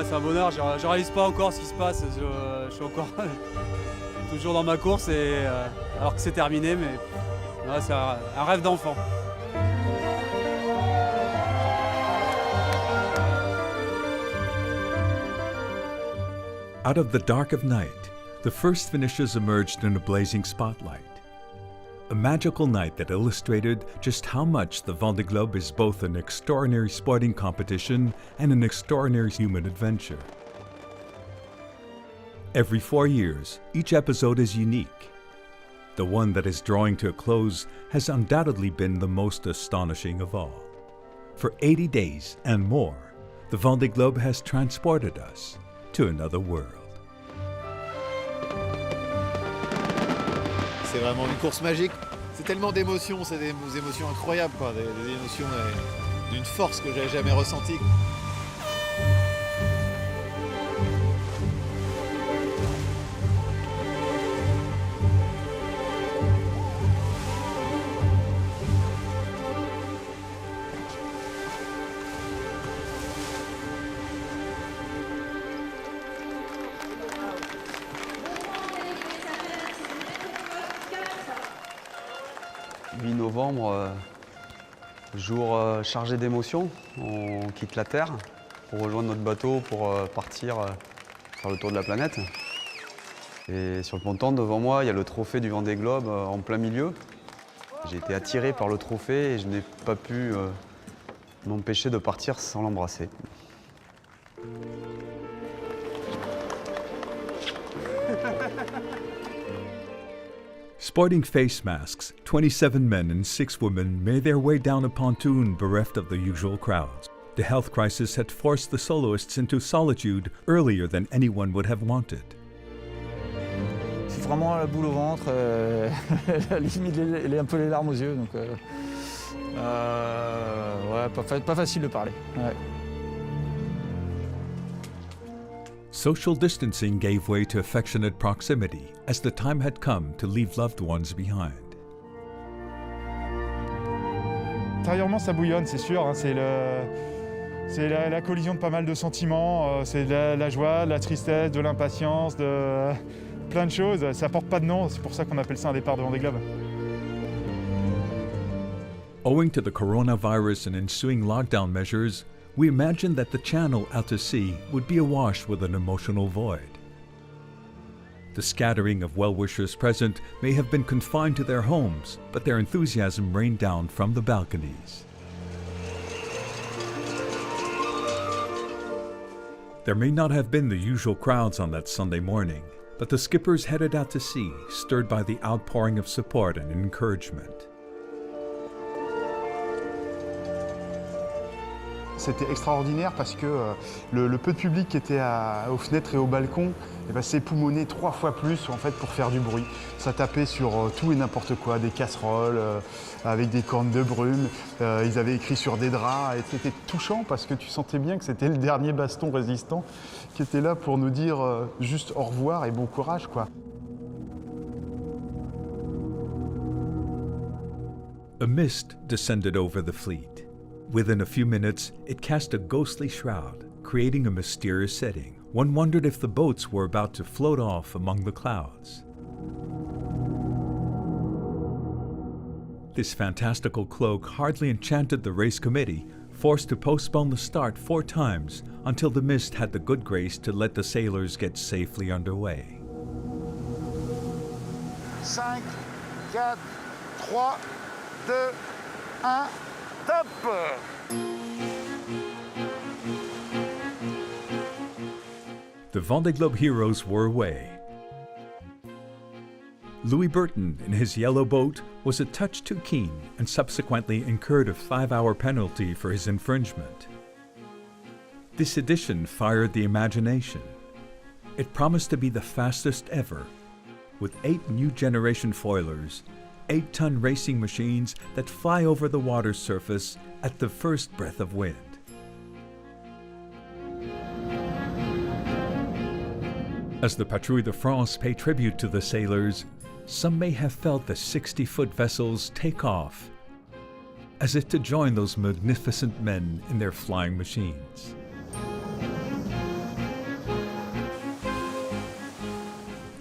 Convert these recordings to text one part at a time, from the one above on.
Ouais, c'est un bonheur, je réalise pas encore ce qui se passe, je suis encore toujours dans ma course alors que c'est terminé, mais ouais, c'est un rêve d'enfant. Out of the dark of night, the first finishes emerged in a blazing spotlight. A magical night that illustrated just how much the Vendée Globe is both an extraordinary sporting competition and an extraordinary human adventure. Every 4 years, each episode is unique. The one that is drawing to a close has undoubtedly been the most astonishing of all. For 80 days and more, the Vendée Globe has transported us to another world. C'est vraiment une course magique. C'est tellement d'émotions, c'est des émotions incroyables, quoi. Des émotions d'une force que j'avais jamais ressentie. Le 8 novembre, jour chargé d'émotions, on quitte la Terre pour rejoindre notre bateau pour partir faire le tour de la planète. Et sur le ponton devant moi, il y a le trophée du Vendée Globe en plein milieu. J'ai été attiré par le trophée et je n'ai pas pu m'empêcher de partir sans l'embrasser. Sporting face masks, 27 men and 6 women made their way down a pontoon bereft of the usual crowds. The health crisis had forced the soloists into solitude earlier than anyone would have wanted. C'est vraiment la boule au ventre, limite un peu les larmes aux yeux, donc ouais, pas facile de parler. Ouais. Social distancing gave way to affectionate proximity as the time had come to leave loved ones behind. Intérieurement, ça bouillonne, c'est sûr. Hein, c'est la collision de pas mal de sentiments. C'est de la joie, de la tristesse, de l'impatience, de plein de choses. Ça porte pas de nom, c'est pour ça qu'on appelle ça un départ de Vendée Globe. Owing to the coronavirus and ensuing lockdown measures, we imagined that the channel out to sea would be awash with an emotional void. The scattering of well-wishers present may have been confined to their homes, but their enthusiasm rained down from the balconies. There may not have been the usual crowds on that Sunday morning, but the skippers headed out to sea, stirred by the outpouring of support and encouragement. C'était extraordinaire parce que le peu de public qui était aux fenêtres et au balcon s'est époumoné 3 fois plus en fait, pour faire du bruit. Ça tapait sur tout et n'importe quoi, des casseroles avec des cornes de brume. Ils avaient écrit sur des draps et c'était touchant parce que tu sentais bien que c'était le dernier baston résistant qui était là pour nous dire juste au revoir et bon courage, quoi. A mist descended over the fleet. Within a few minutes, it cast a ghostly shroud, creating a mysterious setting. One wondered if the boats were about to float off among the clouds. This fantastical cloak hardly enchanted the race committee, forced to postpone the start 4 times until the mist had the good grace to let the sailors get safely underway. 5, 4, 3, 2, 1... Top! The Vendée Globe heroes were away. Louis Burton, in his yellow boat, was a touch too keen and subsequently incurred a 5-hour penalty for his infringement. This edition fired the imagination. It promised to be the fastest ever, with 8 new generation foilers, 8-ton racing machines that fly over the water's surface at the first breath of wind. As the Patrouille de France pay tribute to the sailors, some may have felt the 60-foot vessels take off, as if to join those magnificent men in their flying machines.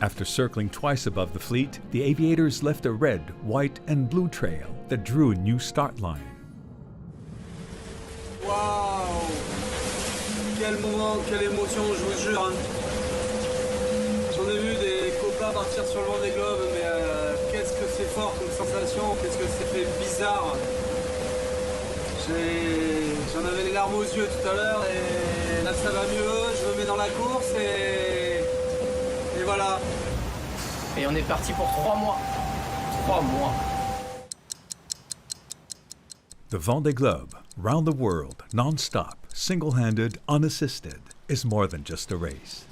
After circling twice above the fleet, the aviators left a red, white, and blue trail that drew a new start line. Waouh! Quel moment, quelle émotion, je vous jure. Hein. J'en ai vu des copains partir sur le Vendée Globe, mais qu'est-ce que c'est fort comme sensation, qu'est-ce que c'est fait bizarre. J'en avais les larmes aux yeux tout à l'heure et là ça va mieux, je me mets dans la course et voilà. Et on est parti pour 3 mois. 3 mois. The Vendée Globe, round the world, non-stop, single-handed, unassisted, is more than just a race.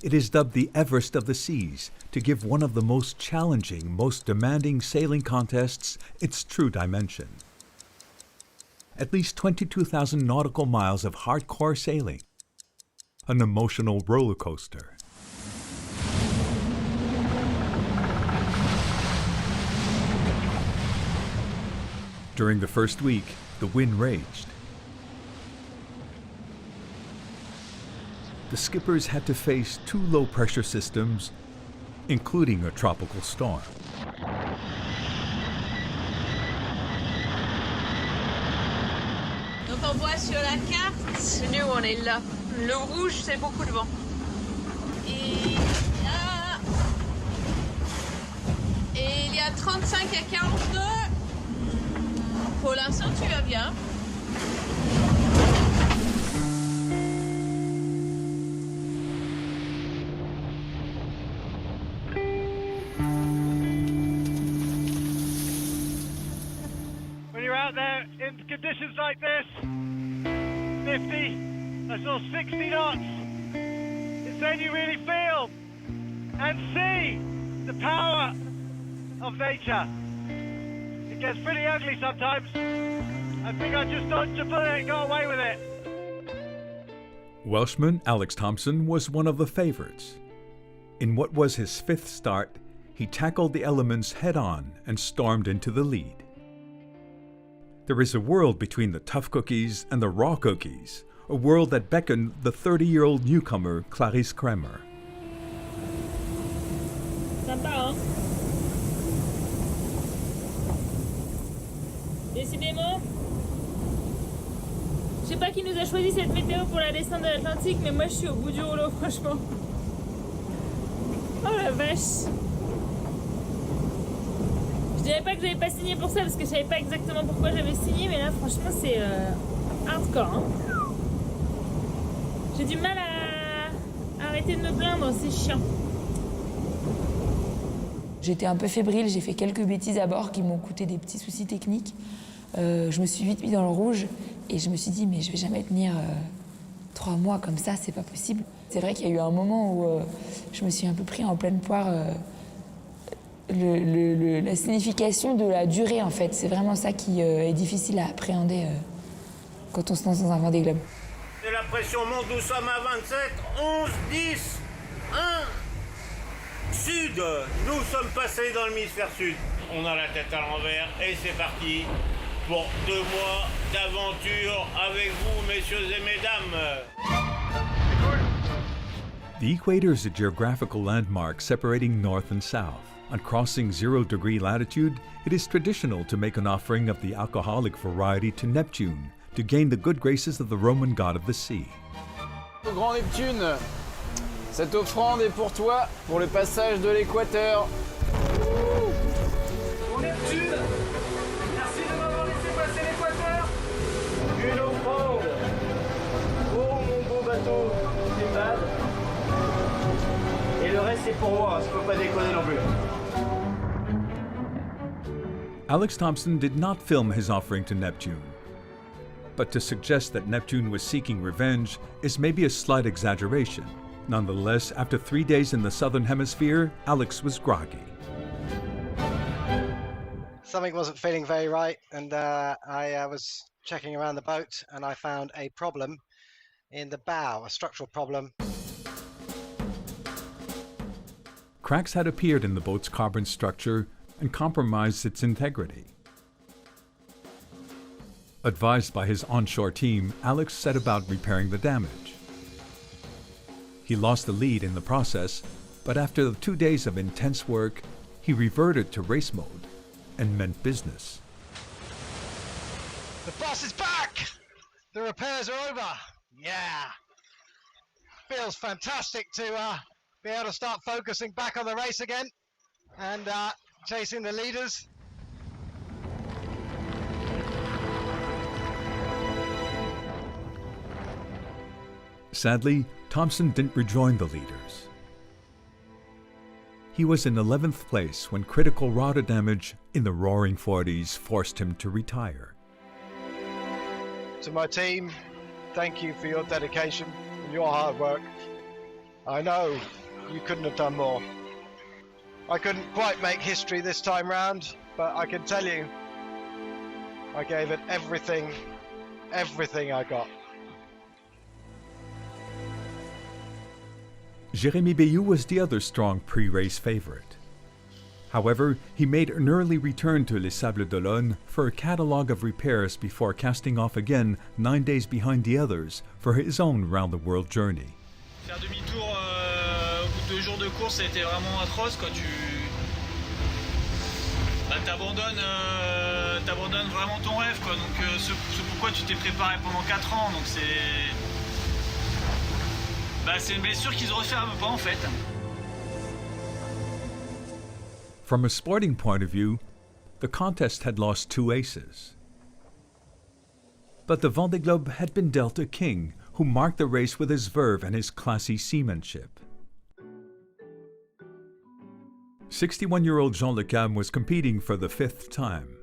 It is dubbed the Everest of the Seas to give one of the most challenging, most demanding sailing contests its true dimension. At least 22,000 nautical miles of hardcore sailing, an emotional roller coaster. During the first week, the wind raged. The skippers had to face 2 low-pressure systems, including a tropical storm. Donc on voit sur la carte, nous on est là. Le rouge c'est beaucoup de vent. Et il y a 35 à 42. Pour l'instant tu vas bien. When you're out there in conditions like this, 50, I saw 60 knots. It's then you really feel and see the power of nature. It gets pretty ugly sometimes. I think I just dodged a bullet and got away with it. Welshman Alex Thompson was one of the favorites. In what was his 5th start, he tackled the elements head-on and stormed into the lead. There is a world between the tough cookies and the raw cookies, a world that beckoned the 30-year-old newcomer Clarisse Kremer. Sympa, hein? Décidément, je sais pas qui nous a choisi cette météo pour la descente de l'Atlantique, mais moi je suis au bout du rouleau, franchement. Oh la vache! Je dirais pas que j'avais pas signé pour ça parce que je savais pas exactement pourquoi j'avais signé, mais là franchement c'est hardcore. Hein. J'ai du mal à arrêter de me plaindre, c'est chiant. J'étais un peu fébrile, j'ai fait quelques bêtises à bord qui m'ont coûté des petits soucis techniques. Je me suis vite mis dans le rouge et je me suis dit mais je vais jamais tenir 3 mois comme ça, c'est pas possible. C'est vrai qu'il y a eu un moment où je me suis un peu pris en pleine poire la signification de la durée en fait. C'est vraiment ça qui est difficile à appréhender quand on se lance dans un Vendée Globe. Et la pression monte, nous sommes à 27, 11, 10, 1. Sud, nous sommes passés dans l'hémisphère sud. On a la tête à l'envers et c'est parti pour 2 mois d'aventure avec vous, messieurs et mesdames. The equator is a geographical landmark separating north and south. On crossing 0-degree latitude, it is traditional to make an offering of the alcoholic variety to Neptune to gain the good graces of the Roman god of the sea. Au grand Neptune, cette offrande est pour toi, pour le passage de l'équateur. Pour Neptune, merci de m'avoir laissé passer l'équateur. Une offrande pour mon beau bateau Stéphane. Et le reste c'est pour moi, je peux pas déconner non plus. Alex Thompson did not film his offering to Neptune, but to suggest that Neptune was seeking revenge is maybe a slight exaggeration. Nonetheless, after 3 days in the southern hemisphere, Alex was groggy. Something wasn't feeling very right, and I was checking around the boat and I found a problem in the bow, a structural problem. Cracks had appeared in the boat's carbon structure and compromised its integrity. Advised by his onshore team, Alex set about repairing the damage. He lost the lead in the process, But after 2 days of intense work, he reverted to race mode and meant business. The bus is back! The repairs are over. Yeah. Feels fantastic to be able to start focusing back on the race again and chasing the leaders. Sadly, Thompson didn't rejoin the leaders. He was in 11th place when critical rotor damage in the Roaring Forties forced him to retire. To my team, thank you for your dedication and your hard work. I know you couldn't have done more. I couldn't quite make history this time round, but I can tell you, I gave it everything I got. Jérémy Bayou was the other strong pre-race favorite. However, he made an early return to Les Sables d'Olonne for a catalogue of repairs before casting off again 9 days behind the others for his own round-the-world journey. Faire demi-tour au bout de 2 jours de course, ça a été vraiment atroce. T'abandonnes vraiment ton rêve, quoi. Donc ce pourquoi tu t'es préparé pendant 4 ans. Donc c'est une blessure qui se referme pas en fait. From a sporting point of view, the contest had lost 2 aces. But the Vendée Globe had been dealt a king who marked the race with his verve and his classy seamanship. 61-year-old Jean Le Cam was competing for the 5th time.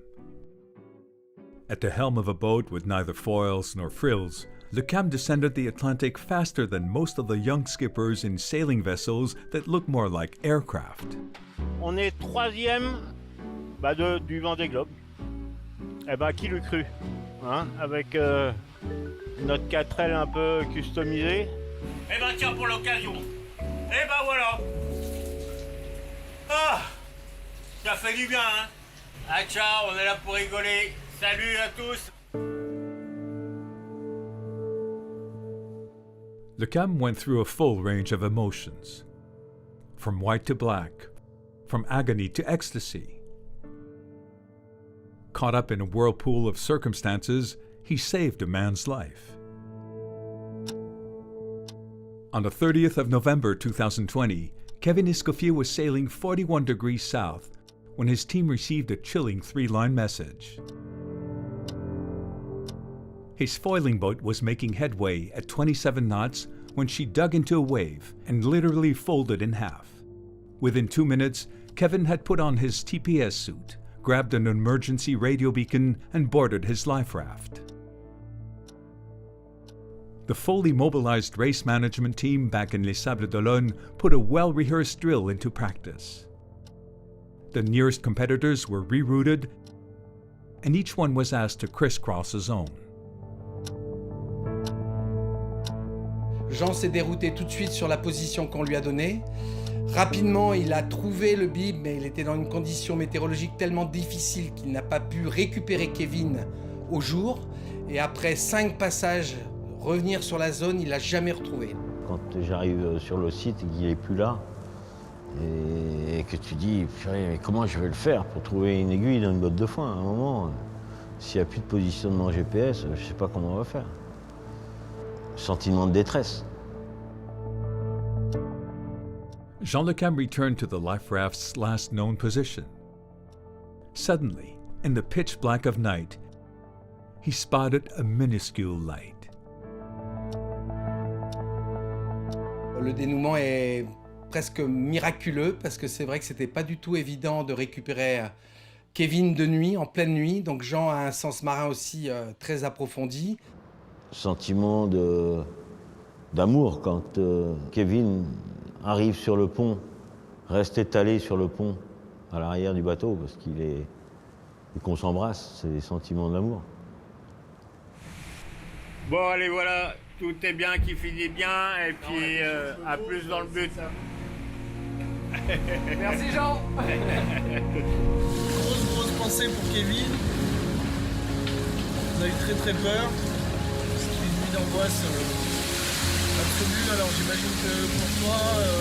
At the helm of a boat with neither foils nor frills, Le Cam descended the Atlantic faster than most of the young skippers in sailing vessels that look more like aircraft. On est 3e du Vendée Globe. Eh ben, qui l'eût cru, hein, avec notre 4L un peu customisé. Eh ben tiens, pour l'occasion. Eh ben voilà. Ah, ça fait du bien, hein. Ah ciao, on est là pour rigoler. Salut à tous. Le Cam went through a full range of emotions. From white to black, from agony to ecstasy. Caught up in a whirlpool of circumstances, he saved a man's life. On the 30th of November 2020, Kevin Escoffier was sailing 41 degrees south when his team received a chilling 3-line message. His foiling boat was making headway at 27 knots when she dug into a wave and literally folded in half. Within 2 minutes, Kevin had put on his TPS suit, grabbed an emergency radio beacon, and boarded his life raft. The fully mobilized race management team back in Les Sables d'Olonne put a well-rehearsed drill into practice. The nearest competitors were rerouted, and each one was asked to crisscross a zone. Jean s'est dérouté tout de suite sur la position qu'on lui a donnée. Rapidement, il a trouvé le bib, mais il était dans une condition météorologique tellement difficile qu'il n'a pas pu récupérer Kevin au jour. Et après 5 passages, revenir sur la zone, il l'a jamais retrouvé. Quand j'arrive sur le site et qu'il n'est plus là, et que tu dis, mais comment je vais le faire pour trouver une aiguille dans une botte de foin à un moment, s'il n'y a plus de positionnement GPS, je ne sais pas comment on va faire. Sentiment de détresse. Jean Le Cam returned to the life raft's last known position. Suddenly, in the pitch black of night, he spotted a minuscule light. Le dénouement est presque miraculeux parce que c'est vrai que c'était pas du tout évident de récupérer Kevin de nuit, en pleine nuit. Donc Jean a un sens marin aussi très approfondi. Sentiment d'amour quand Kevin arrive sur le pont, reste étalé sur le pont à l'arrière du bateau parce et qu'on s'embrasse, c'est des sentiments d'amour. Bon allez voilà, tout est bien qui finit bien et puis à plus dans le but. Merci Jean. Grosse pensée pour Kevin. On a eu très peur. Parce qu'il y a une nuit d'angoisse absolue. Alors j'imagine que pour toi,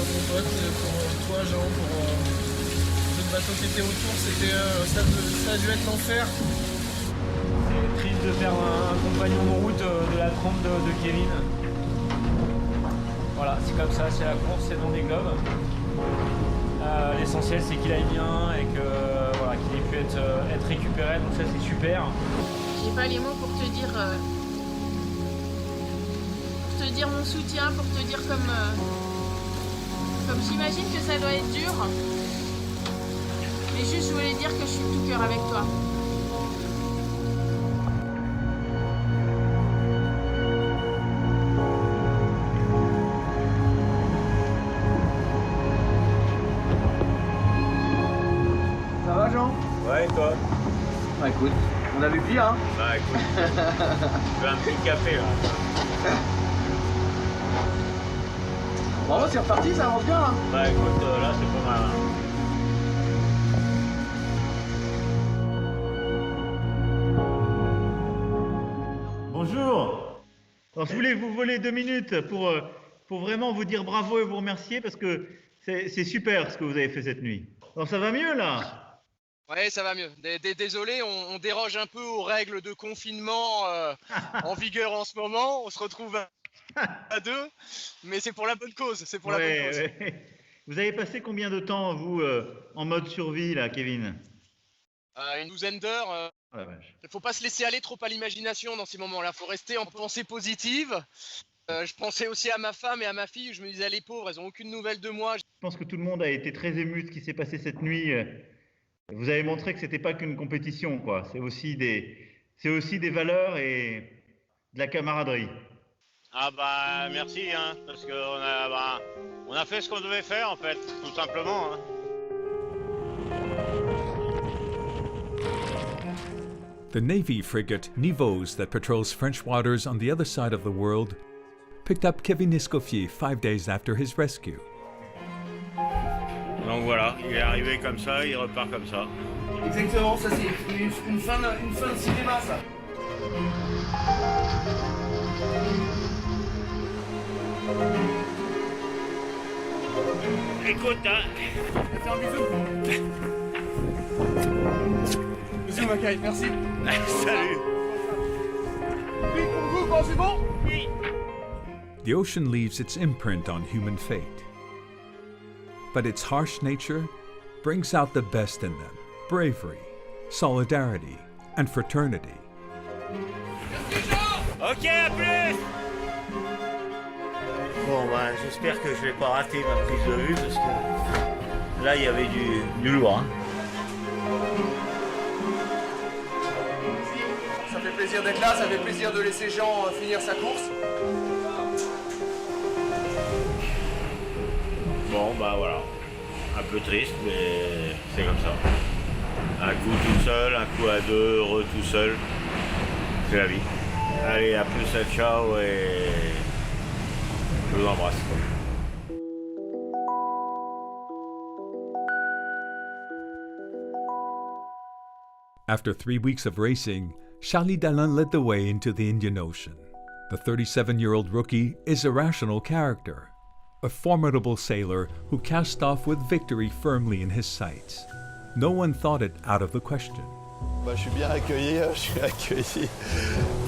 mon pote, pour toi, Jean, pour le bateau qui était autour, ça a dû être l'enfer. C'est triste de perdre un compagnon de route de la trempe de Kevin. Voilà, c'est comme ça, c'est la course, c'est Vendée Globe. L'essentiel c'est qu'il aille bien et que voilà, qu'il ait pu être récupéré, donc ça c'est super. J'ai pas les mots pour te dire mon soutien, pour te dire comme j'imagine que ça doit être dur. Mais juste je voulais dire que je suis de tout cœur avec toi. Ça va Jean? Ouais, et toi? Bah écoute, on a vu pire hein. Bah écoute, je veux un petit café là. Bravo, c'est reparti, ça avance bien hein. Bah écoute, là c'est pas mal. Hein. Bonjour. Alors je voulais vous voler 2 minutes pour vraiment vous dire bravo et vous remercier parce que c'est super ce que vous avez fait cette nuit. Alors ça va mieux là? Ouais, ça va mieux. Désolé, on déroge un peu aux règles de confinement en vigueur en ce moment. On se retrouve à 2, mais c'est pour la bonne cause. C'est pour la bonne cause. Ouais. Vous avez passé combien de temps, vous, en mode survie, là, Kevin? Une douzaine d'heures. Oh la vache. Il ne faut pas se laisser aller trop à l'imagination dans ces moments-là. Il faut rester en pensée positive. Je pensais aussi à ma femme et à ma fille. Je me disais, les pauvres, elles n'ont aucune nouvelle de moi. Je pense que tout le monde a été très ému de ce qui s'est passé cette nuit. Vous avez montré que c'était pas qu'une compétition, quoi. C'est aussi des valeurs et de la camaraderie. Ah bah merci, hein, parce qu'on a fait ce qu'on devait faire en fait, tout simplement. Hein. The Navy frigate Nivose that patrols French waters on the other side of the world picked up Kevin Escoffier 5 days after his rescue. Donc voilà, il est arrivé comme ça, il repart comme ça. Exactement, ça c'est une fin de cinéma ça. Écoute, hein. Fais un bisou. Monsieur Mackay, merci. Salut. Oui, pour vous, quand c'est bon? Oui. The ocean leaves its imprint on human fate. But its harsh nature brings out the best in them: bravery, solidarity, and fraternity. Ok, à plus. Bon, bah, j'espère que je vais pas rater ma prise de vue parce que là, il y avait du lourd. Hein. Ça fait plaisir d'être là, ça fait plaisir de laisser Jean finir sa course. Bon, bah voilà. Un peu triste, mais c'est comme ça. Un coup tout seul, un coup à deux, heureux tout seul. C'est la vie. Allez, à plus, ciao et je vous embrasse. After 3 weeks of racing, Charlie Dallin led the way into the Indian Ocean. The 37-year-old rookie is a rational character, a formidable sailor who cast off with victory firmly in his sights. No one thought it out of the question. Bah, je suis bien accueilli,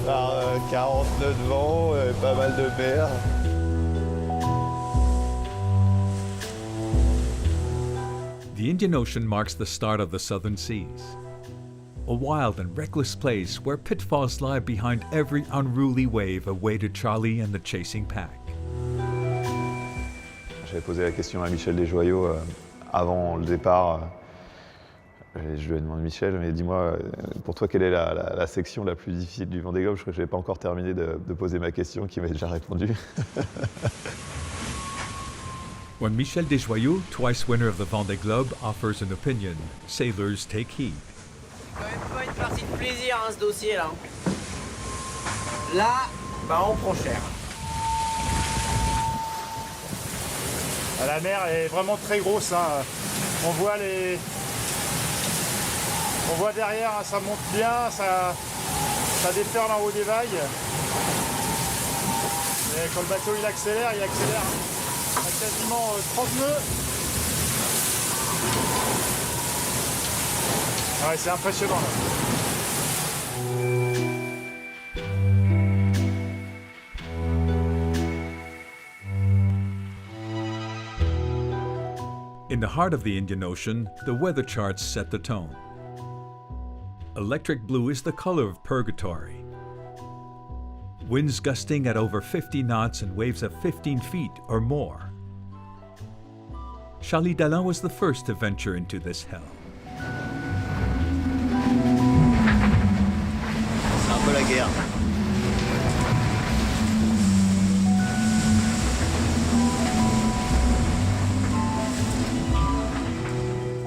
par 40 nœuds de vent, pas mal de mer. The Indian Ocean marks the start of the southern seas, a wild and reckless place where pitfalls lie behind every unruly wave awaited Charlie and the chasing pack. J'avais posé la question à Michel Desjoyaux avant le départ. Je lui ai demandé, Michel, mais dis-moi, pour toi, quelle est la section la plus difficile du Vendée Globe? Je crois que je n'avais pas encore terminé de poser ma question, qui m'avait déjà répondu. When Michel Desjoyaux, twice winner of the Vendée Globe, offers an opinion, sailors take heed. C'est quand même pas une partie de plaisir, hein, ce dossier-là. Là, bah on prend cher. La mer est vraiment très grosse. Hein. On voit derrière, hein, ça monte bien, ça déferle en haut des vagues. Et quand le bateau il accélère à quasiment 30 nœuds. Ouais, c'est impressionnant là. In the heart of the Indian Ocean, the weather charts set the tone. Electric blue is the color of purgatory. Winds gusting at over 50 knots and waves of 15 feet or more. Charlie Dalin was the first to venture into this hell. C'est un peu la guerre.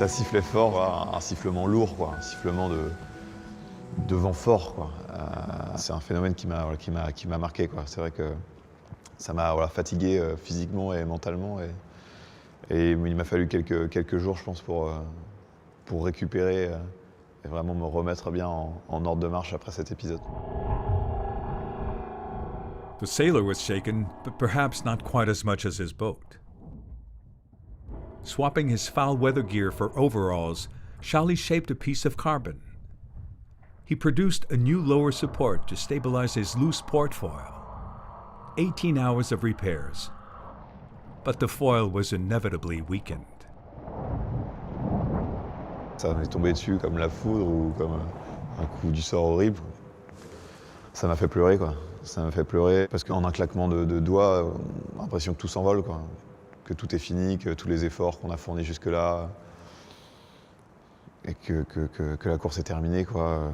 Un sifflet fort, un sifflement lourd, quoi, un sifflement de vent fort, quoi. C'est un phénomène qui m'a marqué, quoi. C'est vrai que ça m'a fatigué physiquement et mentalement, et il m'a fallu quelques jours, je pense, pour récupérer et vraiment me remettre bien en ordre de marche après cet épisode. The sailor was shaken, but perhaps not quite as much as his boat. Swapping his foul weather gear for overalls, Charlie shaped a piece of carbon. He produced a new lower support to stabilize his loose port foil. 18 hours of repairs, but the foil was inevitably weakened. Ça m'est tombé dessus comme la foudre ou comme un coup du sort horrible. Ça m'a fait pleurer, quoi. Ça m'a fait pleurer parce qu'en un claquement de doigts, j'ai l'impression que tout s'envole, quoi. Que tout est fini, que tous les efforts qu'on a fournis jusque-là, et que la course est terminée, quoi.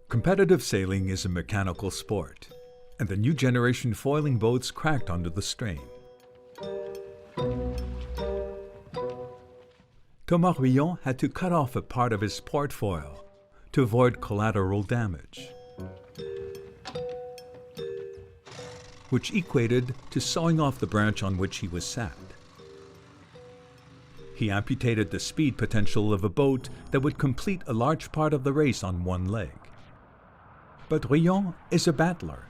Competitive sailing is a mechanical sport, and the new generation foiling boats cracked under the strain. Thomas Rillon had to cut off a part of his port foil to avoid collateral damage, which equated to sawing off the branch on which he was sat. He amputated the speed potential of a boat that would complete a large part of the race on one leg. But Rillon is a battler.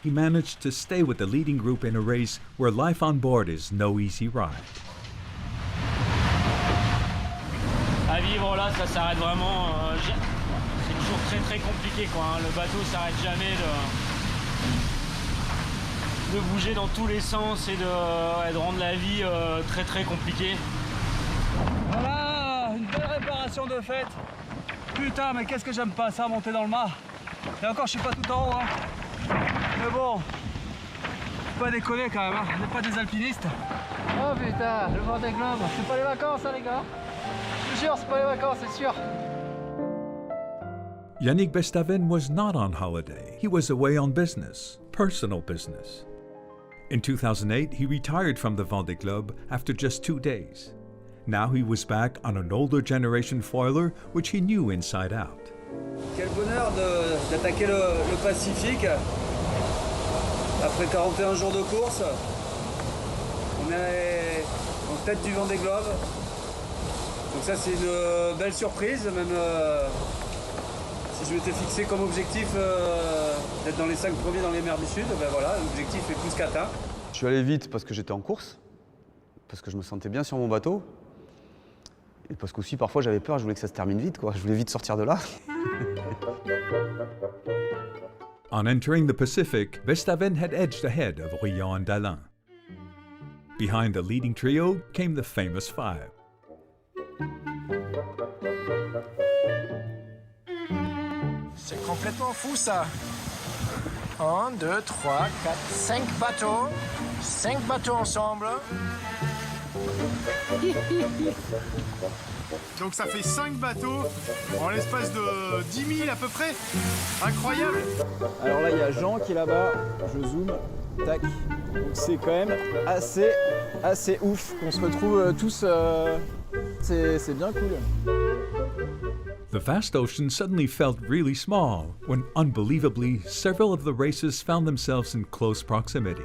He managed to stay with the leading group in a race where life on board is no easy ride. À vivre là, ça s'arrête vraiment. C'est toujours très compliqué, quoi. Hein. Le bateau s'arrête jamais de bouger dans tous les sens et de rendre la vie très compliquée. Voilà, une belle réparation de fait. Putain, mais qu'est-ce que j'aime pas ça, monter dans le mât. Et encore, je suis pas tout en haut, hein. Mais bon, faut pas déconner quand même, hein. On n'est pas des alpinistes. Oh putain, le Vendée Globe, c'est pas les vacances, hein, les gars. Je te jure, c'est pas les vacances, c'est sûr. Yannick Bestaven was not on holiday. He was away on business, personal business. In 2008, he retired from the Vendée Globe after just 2 days. Now he was back on an older generation foiler, which he knew inside out. Quel bonheur d'attaquer le Pacifique. Après 41 jours de course, on est en tête du Vendée Globe. Donc ça, c'est une belle surprise, même si je m'étais fixé comme objectif d'être dans les 5 premiers dans les mers du Sud, ben voilà, l'objectif est plus qu'atteint. Je suis allé vite parce que j'étais en course, parce que je me sentais bien sur mon bateau, et parce qu'aussi parfois j'avais peur, je voulais que ça se termine vite, quoi. Je voulais vite sortir de là. On entering the Pacific, Bestaven had edged ahead of Rillon and Dalin. Behind the leading trio came the famous five. C'est complètement fou ça. 1, 2, 3, 4, 5 bateaux. 5 bateaux ensemble. Donc ça fait 5 bateaux en l'espace de 10 000 à peu près. Incroyable. Alors là, il y a Jean qui est là-bas. Je zoome. Tac. Donc c'est quand même assez ouf qu'on se retrouve tous. C'est bien cool. The vast ocean suddenly felt really small when, unbelievably, several of the races found themselves in close proximity.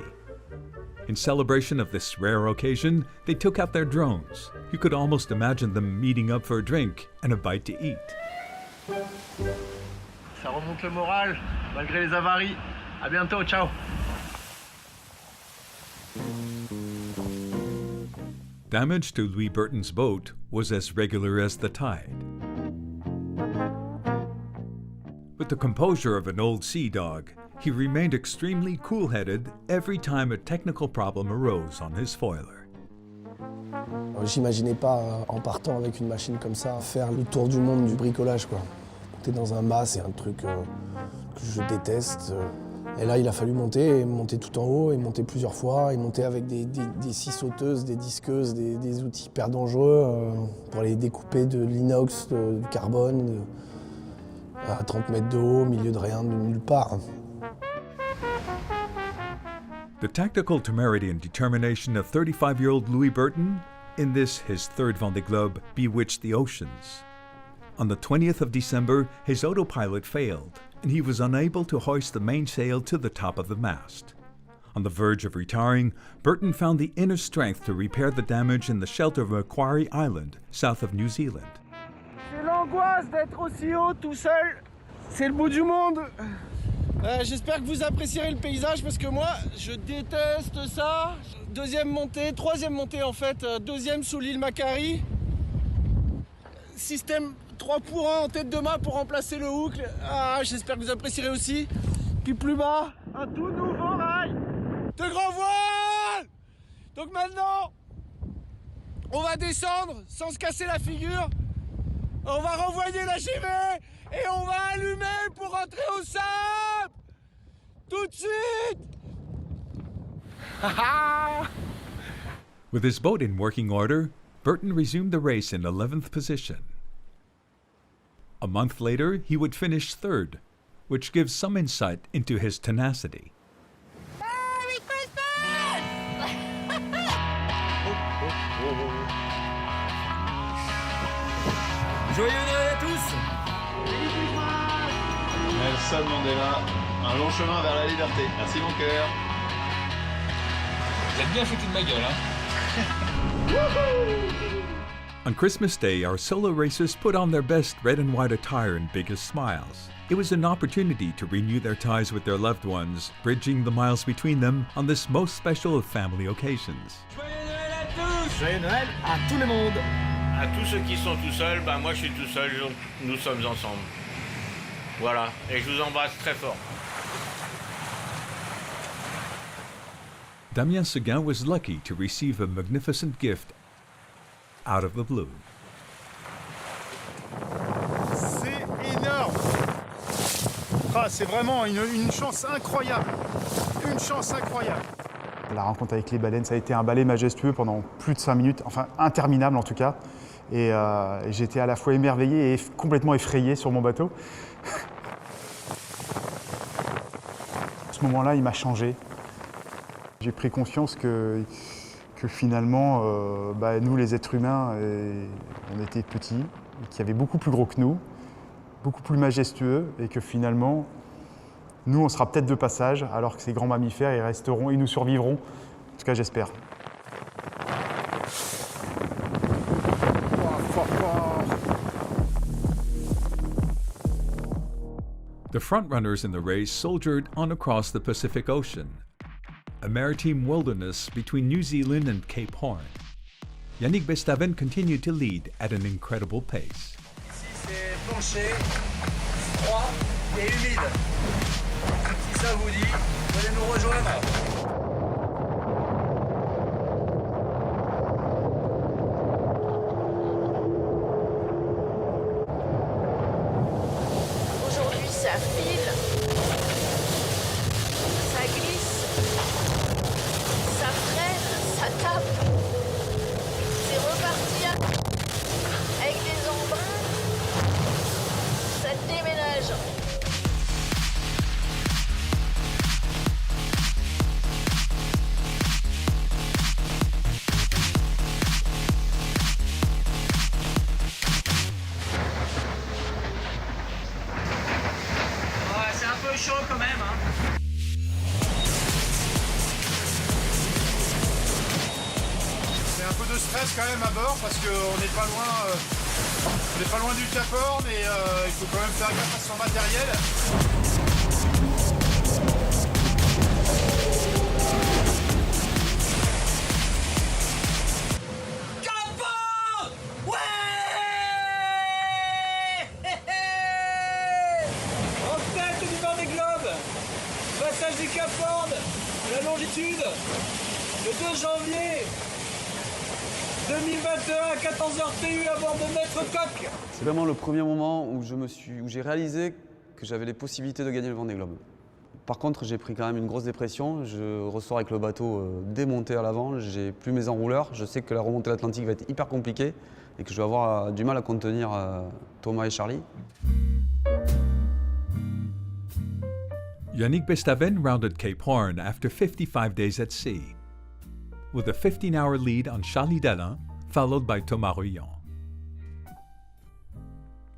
In celebration of this rare occasion, they took out their drones You could almost imagine them meeting up for a drink and a bite to eat. Ça remonte le moral, malgré les avaries. À bientôt, ciao. Damage to Louis Burton's boat was as regular as the tide. With the composure of an old sea dog, he remained extremely cool-headed every time a technical problem arose on his foiler. J'imaginais pas, en partant avec une machine comme ça, faire le tour du monde du bricolage, quoi. Monter dans un mât, c'est un truc que je déteste. Et là, il a fallu monter tout en haut, et monter plusieurs fois, et monter avec des scies sauteuses, des disqueuses, des outils hyper dangereux pour les découper de l'inox, du carbone, à 30 mètres de haut, au milieu de rien, de nulle part. The tactical temerity and determination of 35-year-old Louis Burton, in this his third Vendée Globe, bewitched the oceans. On the 20th of December, his autopilot failed, and he was unable to hoist the mainsail to the top of the mast. On the verge of retiring, Burton found the inner strength to repair the damage in the shelter of Macquarie Island, south of New Zealand. C'est l'angoisse d'être aussi haut tout seul. C'est le bout du monde. J'espère que vous apprécierez le paysage parce que moi, je déteste ça. Deuxième montée, troisième montée en fait, deuxième sous l'île Macquarie. Système 3 pour 1 en tête de mât pour remplacer le hook. Ah, j'espère que vous apprécierez aussi. Puis plus bas, un tout nouveau rail de grand voile. Donc maintenant, on va descendre sans se casser la figure. On va renvoyer la JV et on va allumer pour rentrer au sable. Tout de suite. With his boat in working order, Burton resumed the race in 11th position. A month later, he would finish third, which gives some insight into his tenacity. Merry Christmas! Joyeux Noël à tous! Nelson Mandela, un long chemin vers la liberté. Merci mon cœur. Vous êtes bien foutu de ma gueule, hein? On Christmas Day, our solo racers put on their best red and white attire and biggest smiles. It was an opportunity to renew their ties with their loved ones, bridging the miles between them on this most special of family occasions. Joyeux Noël à tous! Joyeux Noël à tout le monde! À tous ceux qui sont tout seuls, moi je suis tout seul, donc nous sommes ensemble. Voilà, et je vous embrasse très fort. Damien Seguin was lucky to receive a magnificent gift out of the blue. C'est énorme. Ah, c'est vraiment une chance incroyable. Une chance incroyable. La rencontre avec les baleines, ça a été un balai majestueux pendant plus de 5 minutes, enfin interminable en tout cas. Et j'étais à la fois émerveillé et complètement effrayé sur mon bateau. À ce moment-là, il m'a changé. J'ai pris conscience que finalement, nous les êtres humains, on était petits, qu'il y avait beaucoup plus gros que nous, beaucoup plus majestueux, et que finalement, nous, on sera peut-être de passage, alors que ces grands mammifères, ils resteront, ils nous survivront. En tout cas, j'espère. The frontrunners in the race soldiered on across the Pacific Ocean, a maritime wilderness between New Zealand and Cape Horn. Yannick Bestaven continued to lead at an incredible pace. Ici c'est penché, froid et humide. Si ça vous dit, venez nous rejoindre. Aujourd'hui, ça file, ça glisse, ça freine, ça tape. C'est reparti avec des embruns, ça déménage. Ouais, c'est un peu chaud quand même, hein. stress quand même à bord parce qu'on n'est pas loin du Cap Horn et il faut quand même faire gaffe à son matériel. Cap Horn! Ouais! En tête du Vendée Globe, passage du Cap Horn, la longitude, le 2 janvier 2021 à 14h TU à bord de Maître Coq. C'est vraiment le premier moment où j'ai réalisé que j'avais les possibilités de gagner le Vendée Globe. Par contre, j'ai pris quand même une grosse dépression. Je ressors avec le bateau démonté à l'avant, j'ai plus mes enrouleurs. Je sais que la remontée de l'Atlantique va être hyper compliquée et que je vais avoir du mal à contenir Thomas et Charlie. Yannick Bestaven rounded Cape Horn after 55 days at sea, with a 15-hour lead on Charlie Delin, followed by Thomas Rouillon.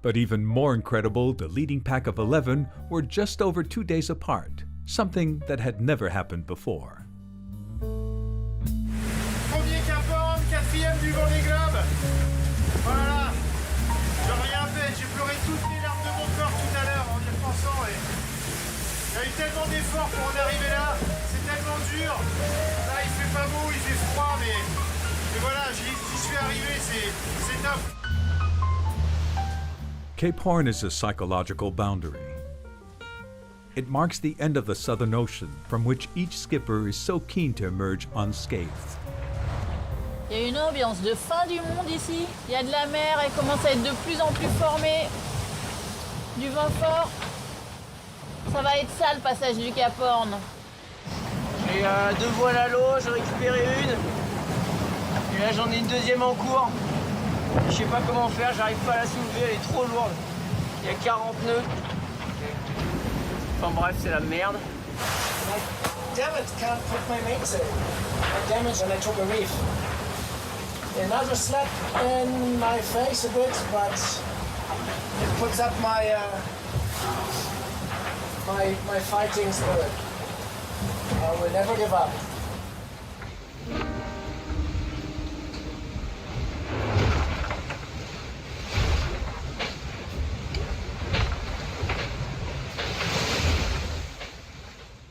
But even more incredible, the leading pack of 11 were just over 2 days apart, something that had never happened before. Premier Cap Horn, 4e du Vendée Globe. Voilà, j'ai rien fait, j'ai pleuré toutes les larmes de mon corps tout à l'heure en y repensant. Il y a eu tellement d'efforts pour en arriver là, c'est tellement dur. Là il fait pas beau, il fait froid, mais voilà, j'y suis arrivé, c'est top. Cape Horn is a psychological boundary. It marks the end of the Southern Ocean, from which each skipper is so keen to emerge unscathed. Il y a une ambiance de fin du monde ici. Il y a de la mer, elle commence à être de plus en plus formée. Du vent fort. Ça va être ça le passage du Cap Horn. J'ai 2 voiles à l'eau, j'en ai récupéré une. Et là j'en ai une deuxième en cours. Je sais pas comment faire, j'arrive pas à la soulever, elle est trop lourde. Il y a 40 nœuds. Enfin bref, c'est la merde. Damn it, can't put my mates in. I damaged and I took a reef. Another slap in my face a bit, but it puts up my my fighting spirit. I will never give up.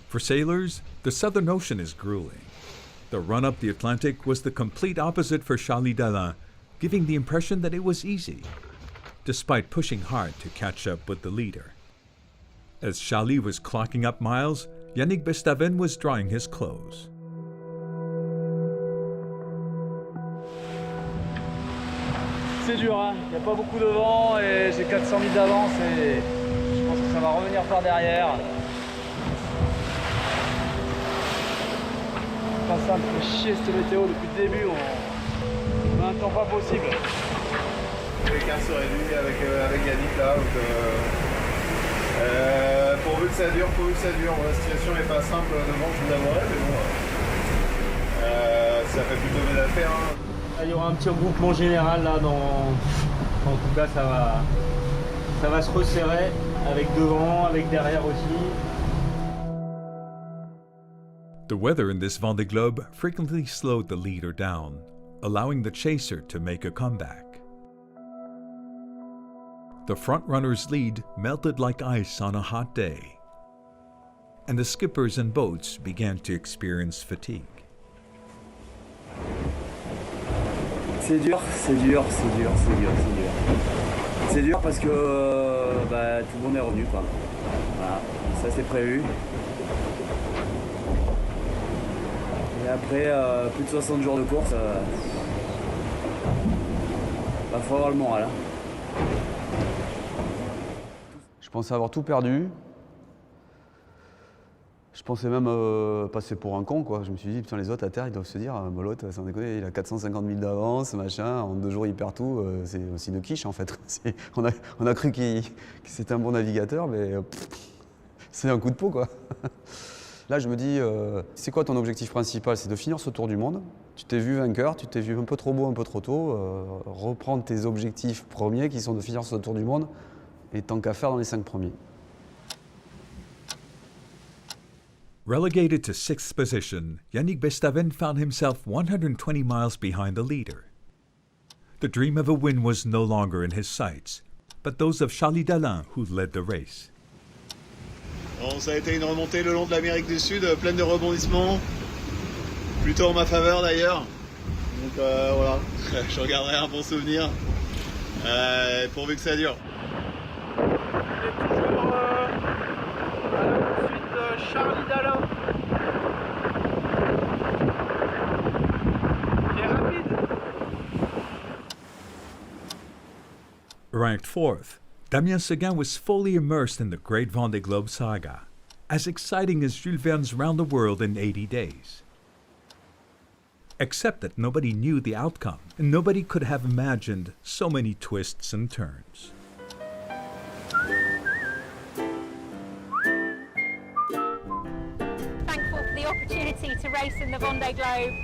For sailors, the Southern Ocean is grueling. The run up the Atlantic was the complete opposite for Charlie Delin, giving the impression that it was easy, despite pushing hard to catch up with the leader. As Charlie was clocking up miles, Yannick Bestaven was drying his clothes. C'est dur, hein. Il n'y a pas beaucoup de vent et j'ai 400 000 d'avance et je pense que ça va revenir par derrière. Pas ça me fait chier cette météo depuis le début, on a un temps pas possible. Quelqu'un se réduit avec Yannick là, donc, pourvu que ça dure, la situation n'est pas simple devant, je vous avouerai, mais bon, ça fait plutôt bien l'affaire. Hein. Il y aura un petit regroupement général là, en tout cas ça va se resserrer, avec devant, avec derrière aussi. The weather in this Vendée Globe frequently slowed the leader down, allowing the chaser to make a comeback. The front-runner's lead melted like ice on a hot day, and the skippers and boats began to experience fatigue. C'est dur. C'est dur parce que tout le monde est revenu, quoi. Voilà, ça c'est prévu. Et après, plus de 60 jours de course, faut avoir le moral. Hein. Je pensais avoir tout perdu. Je pensais même passer pour un con, quoi. Je me suis dit, putain, les autres à terre, ils doivent se dire, l'autre, sans déconner, il a 450 000 d'avance, machin, en 2 jours, il perd tout. C'est aussi de quiche, en fait. On a cru que c'était un bon navigateur, mais c'est un coup de peau, quoi. Là, je me dis, c'est quoi ton objectif principal? C'est de finir ce tour du monde. Tu t'es vu vainqueur, tu t'es vu un peu trop beau, un peu trop tôt. Reprendre tes objectifs premiers, qui sont de finir ce tour du monde, et tant qu'à faire dans les 5 premiers. Relegated to 6th position, Yannick Bestaven found himself 120 miles behind the leader. The dream of a win was no longer in his sights, but those of Charlie Dalin who led the race. Bon, ça a été une remontée le long de l'Amérique du Sud, pleine de rebondissements, plutôt en ma faveur d'ailleurs. Donc voilà, je regarderai un bon souvenir, pourvu que ça dure. Charlie Dalin. Il est rapide. Ranked fourth, Damien Seguin was fully immersed in the great Vendée Globe saga, as exciting as Jules Verne's Round the World in 80 Days. Except that nobody knew the outcome, and nobody could have imagined so many twists and turns. Thankful for the opportunity to race in the Vendée Globe.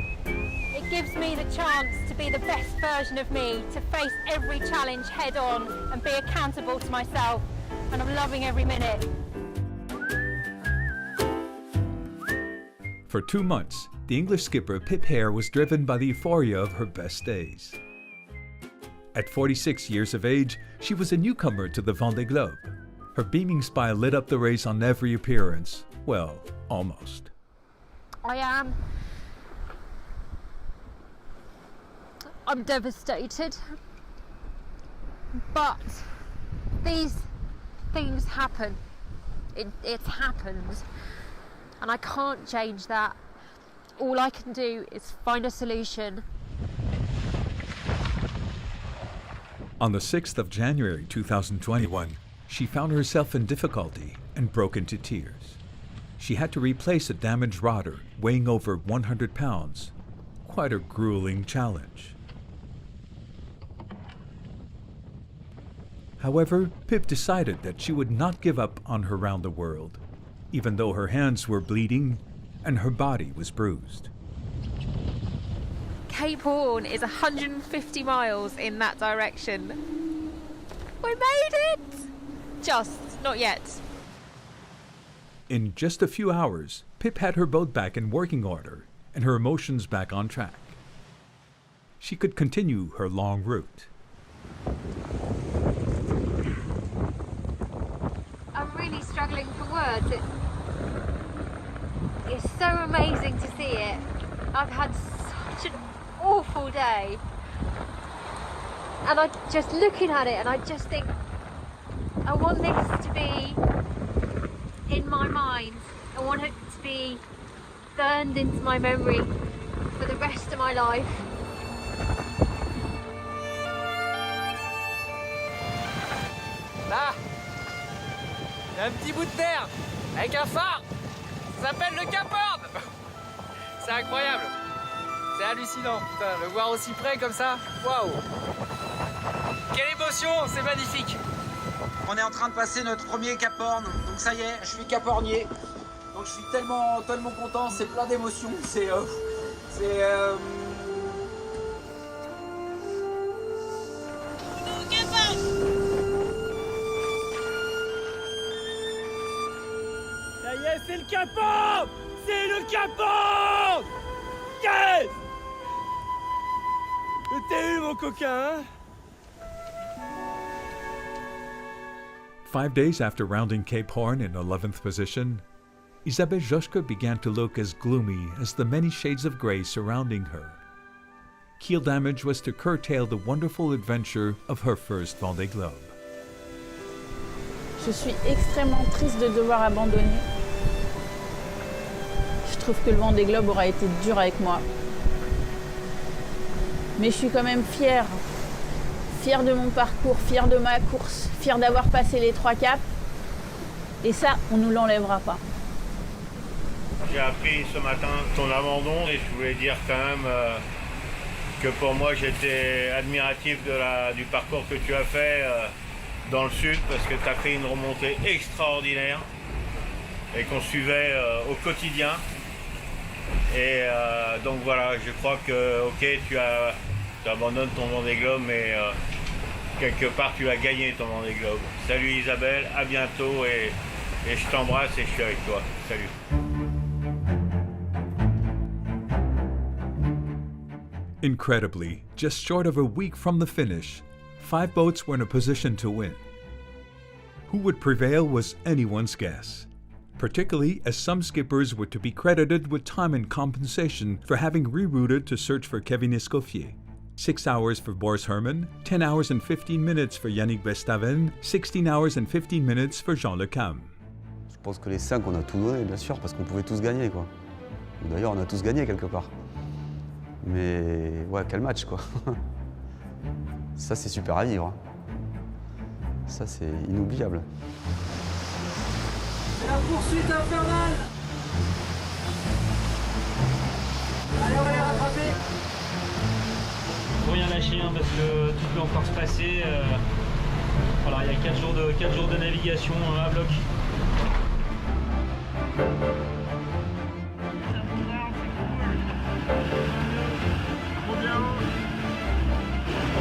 It gives me the chance to be the best version of me, to face every challenge head on and be accountable to myself, and I'm loving every minute. For 2 months, the English skipper Pip Hare was driven by the euphoria of her best days. At 46 years of age, she was a newcomer to the Vendée Globe. Her beaming smile lit up the race on every appearance. Well, almost. I'm devastated, but these things happen. It's happened, and I can't change that. All I can do is find a solution. On the 6th of January 2021, she found herself in difficulty and broke into tears. She had to replace a damaged rudder weighing over 100 pounds. Quite a grueling challenge. However, Pip decided that she would not give up on her round the world, even though her hands were bleeding and her body was bruised. Cape Horn is 150 miles in that direction. We made it! Just, not yet. In just a few hours, Pip had her boat back in working order and her emotions back on track. She could continue her long route. I'm really struggling for words. It's so amazing to see it. I've had such an awful day. And I'm just looking at it and I just think, I want this to be in my mind. I want it to be burned into my memory for the rest of my life. Là, il y a un petit bout de terre avec un phare. Ça s'appelle le Cap Horn. C'est incroyable. C'est hallucinant. Putain, le voir aussi près comme ça. Waouh. Quelle émotion, c'est magnifique. On est en train de passer notre premier Cap Horn. Donc ça y est, je suis Cap Hornier. Donc je suis tellement content. C'est plein d'émotions. Ça y est, c'est le Cap Horn. C'est le Cap Horn. Yes. T'es eu, mon coquin, hein? 5 days after rounding Cape Horn in 11th position, Isabelle Joschke began to look as gloomy as the many shades of grey surrounding her. Keel damage was to curtail the wonderful adventure of her first Vendée Globe. Je suis extrêmement triste de devoir abandonner. Je trouve que le Vendée Globe aura été dur avec moi. Mais je suis quand même fière. Fière de mon parcours, fière de ma course, fière d'avoir passé les 3 caps. Et ça, on ne nous l'enlèvera pas. J'ai appris ce matin ton abandon et je voulais dire quand même que pour moi j'étais admiratif du parcours que tu as fait dans le sud parce que tu as fait une remontée extraordinaire et qu'on suivait au quotidien. Et donc voilà, je crois que ok, tu abandonnes ton Vendée Globe, mais quelque part tu as gagné ton Vendée Globe. Salut Isabelle, à bientôt et je t'embrasse et je suis avec toi. Salut. Incredibly, just short of a week from the finish, 5 boats were in a position to win. Who would prevail was anyone's guess, particularly as some skippers were to be credited with time and compensation for having rerouted to search for Kevin Escoffier. 6 hours for Boris Herman, 10 hours and 15 minutes for Yannick Bestaven, 16 hours and 15 minutes for Jean Le Cam. Je pense que les 5, on a tout donné, bien sûr, parce qu'on pouvait tous gagner, quoi. D'ailleurs, on a tous gagné quelque part. Mais ouais, quel match, quoi. Ça, c'est super à vivre. Ça, c'est inoubliable. C'est la poursuite infernale. Allez, on va les rattraper. Faut rien lâcher hein, parce que tout peut encore se passer. Voilà, il y a 4 jours de navigation à bloc.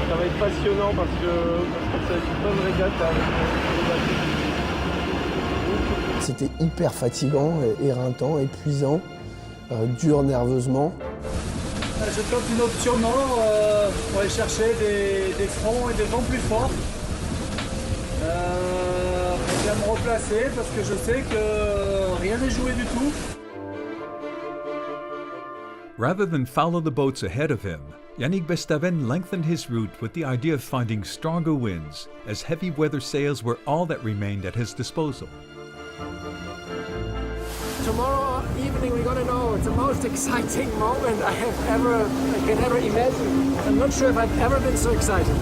Ça va être passionnant parce que ça va être une bonne régate avec les bateaux. C'était hyper fatigant, éreintant, épuisant, dur nerveusement. Je tente une option nord pour aller chercher des fronts et des vents plus forts. Je vais me replacer parce que je sais que rien n'est joué du tout. Rather than follow the boats ahead of him, Yannick Bestaven lengthened his route with the idea of finding stronger winds, as heavy weather sails were all that remained at his disposal. Tomorrow evening we're gonna know it's the most exciting moment I can ever imagine. I'm not sure if I've ever been so excited.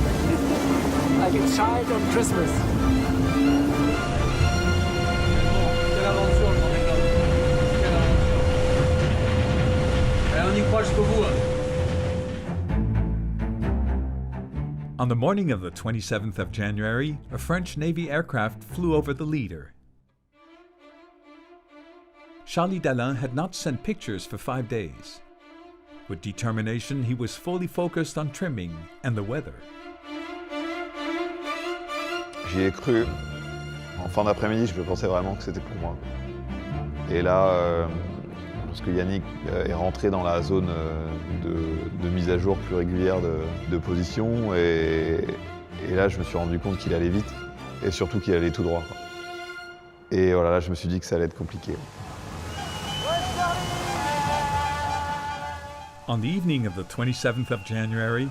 Like a child on Christmas. Quelle aventure, le Vendée Globe. Quelle aventure. Allez, on y croit jusqu'au bout. On the morning of the 27th of January, a French Navy aircraft flew over the leader. Charlie Dalin had not sent pictures for 5 days. With determination, he was fully focused on trimming and the weather. J'y ai cru. En fin d'après-midi, je pensais vraiment que c'était pour moi. Et là, lorsque Yannick est rentré dans la zone de mise à jour plus régulière de position, et là, je me suis rendu compte qu'il allait vite, et surtout qu'il allait tout droit. Et voilà, là, je me suis dit que ça allait être compliqué. On the evening of the 27th of January,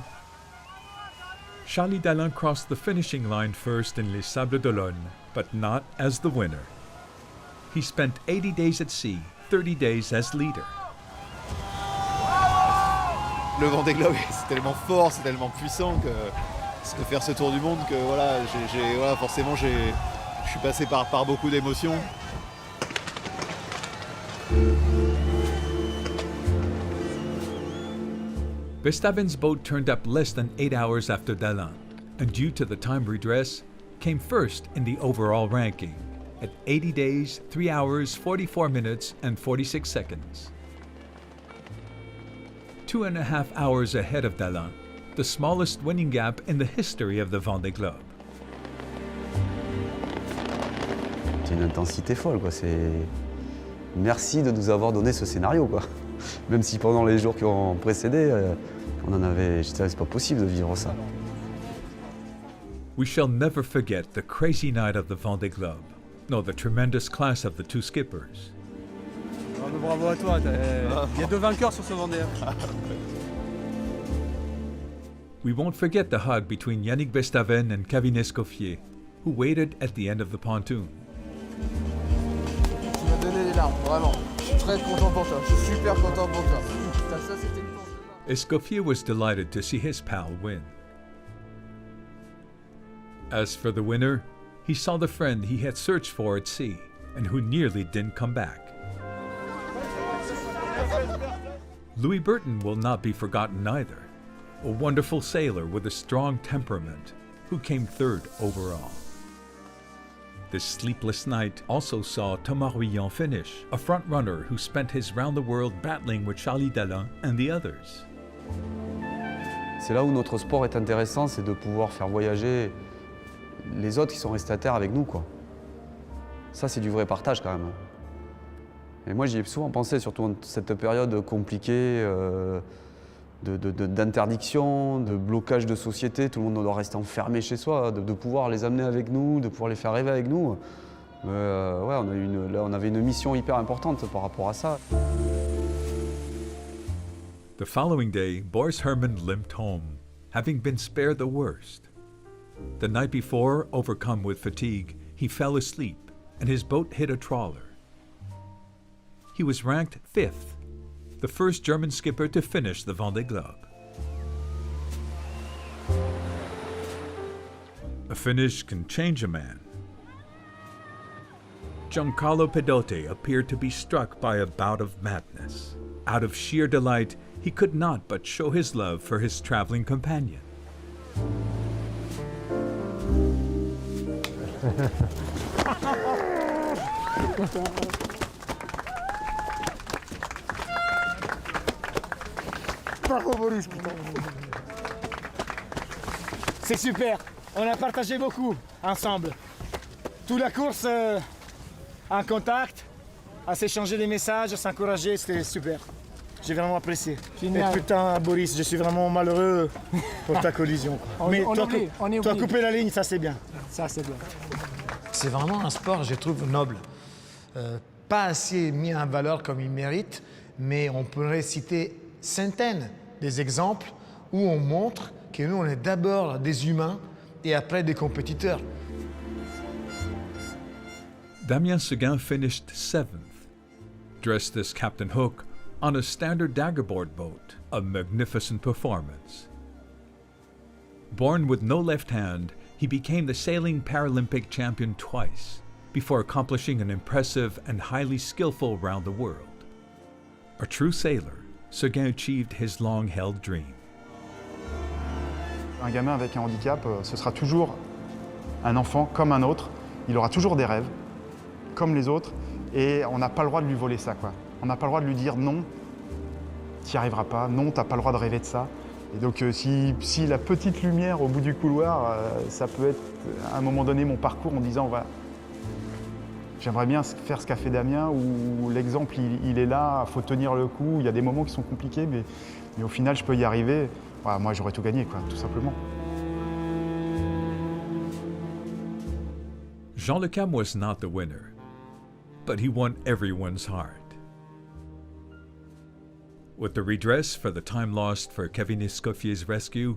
Charlie Dalin crossed the finishing line first in Les Sables d'Olonne, but not as the winner. He spent 80 days at sea, 30 days as leader. Le Vendée Globe, c'est tellement fort, c'est tellement puissant que de faire ce tour du monde que voilà, voilà, forcément je suis passé par beaucoup d'émotions. Bestaven's boat turned up less than 8 hours after Dalin, and due to the time redress, came first in the overall ranking at 80 days, 3 hours, 44 minutes, and 46 seconds. 2.5 hours ahead of Dalin, the smallest winning gap in the history of the Vendée Globe. C'est une intensité folle, quoi. Merci de nous avoir donné ce scénario, quoi. Même si pendant les jours qui ont précédé, on en avait... Je disais, c'est pas possible de vivre ça. We shall never forget the crazy night of the Vendée Globe, nor the tremendous class of the two skippers. Bravo à toi, il y a 2 vainqueurs sur ce Vendée. We won't forget the hug between Yannick Bestaven and Kevin Escoffier, who waited at the end of the pontoon. Tu m'as donné des larmes, vraiment. Je suis très content pour toi, je suis super content pour toi. Ça, c'était une course de larmes. Escoffier was delighted to see his pal win. As for the winner, he saw the friend he had searched for at sea and who nearly didn't come back. Louis Burton will not be forgotten either, a wonderful sailor with a strong temperament who came third overall. This sleepless night also saw Thomas Rouillon finish, a front-runner who spent his round-the-world battling with Charlie Dalin and the others. C'est là où notre sport est intéressant, c'est de pouvoir faire voyager les autres qui sont restés à terre avec nous, quoi. Ça, c'est du vrai partage, quand même. Et moi, j'y ai souvent pensé, surtout en cette période compliquée, d'interdiction, de blocage de société. Tout le monde doit rester enfermé chez soi, de pouvoir les amener avec nous, de pouvoir les faire rêver avec nous. Ouais, on avait une mission hyper importante par rapport à ça. The following day, Boris Herman limped home, having been spared the worst. The night before, overcome with fatigue, he fell asleep and his boat hit a trawler. He was ranked 5th, the first German skipper to finish the Vendée Globe. A finish can change a man. Giancarlo Pedote appeared to be struck by a bout of madness. Out of sheer delight, he could not but show his love for his traveling companion. Bravo Boris, putain. C'est super, on a partagé beaucoup ensemble. Toute la course en contact, à s'échanger des messages, à s'encourager, c'était super. J'ai vraiment apprécié. Génial. Et putain, Boris, je suis vraiment malheureux pour ta collision. Mais toi, tu as coupé la ligne, ça c'est bien. Ça c'est bien. C'est vraiment un sport, je trouve, noble. Pas assez mis en valeur comme il mérite, mais on pourrait citer centaines des exemples où on montre que nous, on est d'abord des humains et après des compétiteurs. Damien Seguin finished 7th, dressed as Captain Hook on a standard daggerboard boat, a magnificent performance. Born with no left hand, he became the sailing Paralympic champion twice, before accomplishing an impressive and highly skillful round the world. A true sailor, Seguin achieved his long-held dream. Un gamin avec un handicap, ce sera toujours un enfant comme un autre. Il aura toujours des rêves, comme les autres, et on n'a pas le droit de lui voler ça, quoi. On n'a pas le droit de lui dire non, tu n'y arriveras pas, non, tu n'as pas le droit de rêver de ça. Et donc si la petite lumière au bout du couloir, ça peut être à un moment donné mon parcours en disant j'aimerais bien faire ce qu'a fait Damien, où l'exemple il est là, il faut tenir le coup, il y a des moments qui sont compliqués, mais au final je peux y arriver. Voilà, moi j'aurais tout gagné, quoi, tout simplement. Jean Le Cam was not the winner, but he won everyone's heart. With the redress for the time lost for Kevin Escoffier's rescue,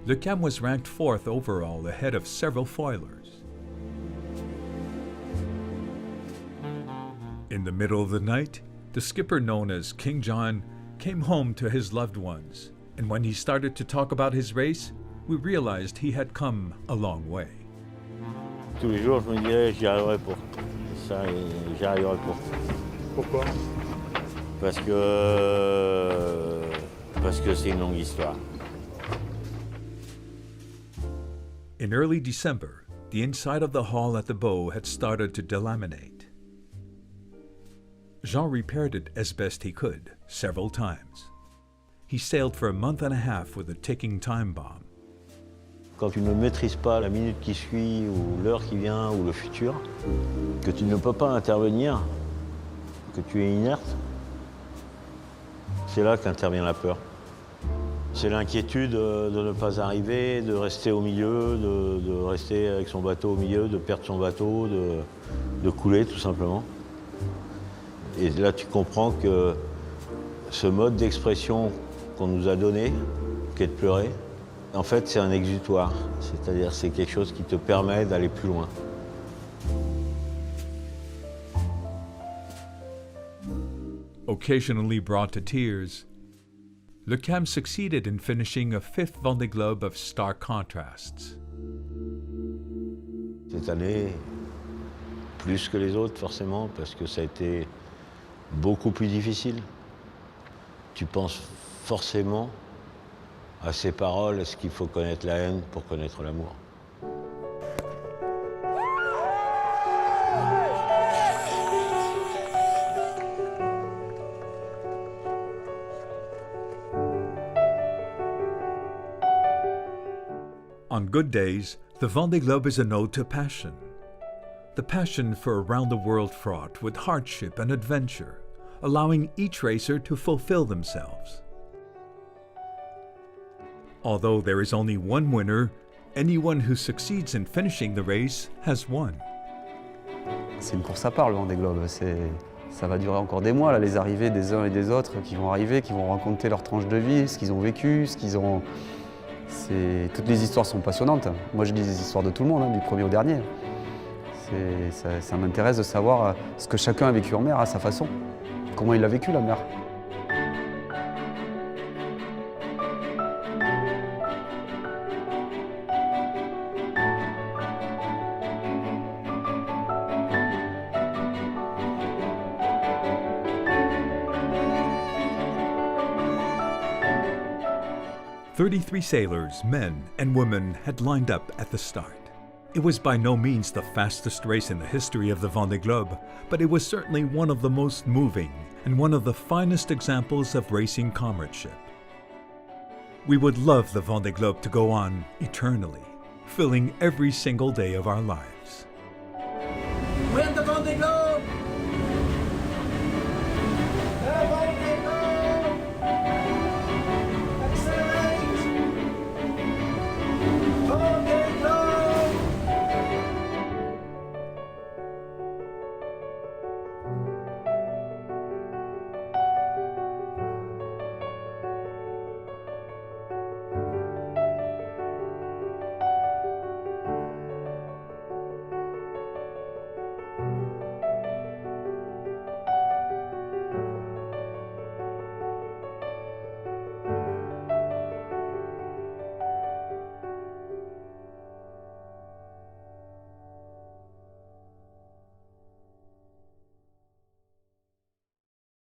Le Cam was ranked 4th overall ahead of several foilers. In the middle of the night, the skipper known as King John came home to his loved ones, and when he started to talk about his race, we realized he had come a long way. Tous les jours, je me disais, j'y arriverai pour ça et j'y arriverai pour. Pourquoi? Parce que c'est une longue histoire. In early December, the inside of the hull at the bow had started to delaminate. Jean repaired it as best he could, several times. He sailed for a month and a half with a ticking time bomb. Quand tu ne maîtrises pas la minute qui suit, ou l'heure qui vient, ou le futur, que tu ne peux pas intervenir, que tu es inerte, c'est là qu'intervient la peur. C'est l'inquiétude de ne pas arriver, de rester au milieu, de rester avec son bateau au milieu, de perdre son bateau, de couler tout simplement. Et là tu comprends que ce mode d'expression qu'on nous a donné, qui est de pleurer, en fait c'est un exutoire, c'est-à-dire c'est quelque chose qui te permet d'aller plus loin. Occasionally brought to tears, Le Cam succeeded in finishing a 5th Vendée Globe of stark contrasts. Cette année, plus que les autres forcément, parce que ça a été beaucoup plus difficile. Tu penses forcément à ces paroles, est-ce qu'il faut connaître la haine pour connaître l'amour? On good days, the Vendée Globe is an ode to passion. The passion for a round-the-world fraught with hardship and adventure, allowing each racer to fulfill themselves. Although there is only one winner, anyone who succeeds in finishing the race has won. C'est une course à part, le Vendée Globe. Ça va durer encore des mois, là, les arrivées des uns et des autres qui vont arriver, qui vont raconter leur tranche de vie, ce qu'ils ont vécu, ce qu'ils ont... Toutes les histoires sont passionnantes. Moi, je lis les histoires de tout le monde, du premier au dernier. Ça m'intéresse de savoir ce que chacun a vécu en mer à sa façon. Comment il a vécu la mer. "33 sailors, men and women, had lined up at the start. It was by no means the fastest race in the history of the Vendée Globe, but it was certainly one of the most moving and one of the finest examples of racing comradeship. We would love the Vendée Globe to go on eternally, filling every single day of our lives." We're in the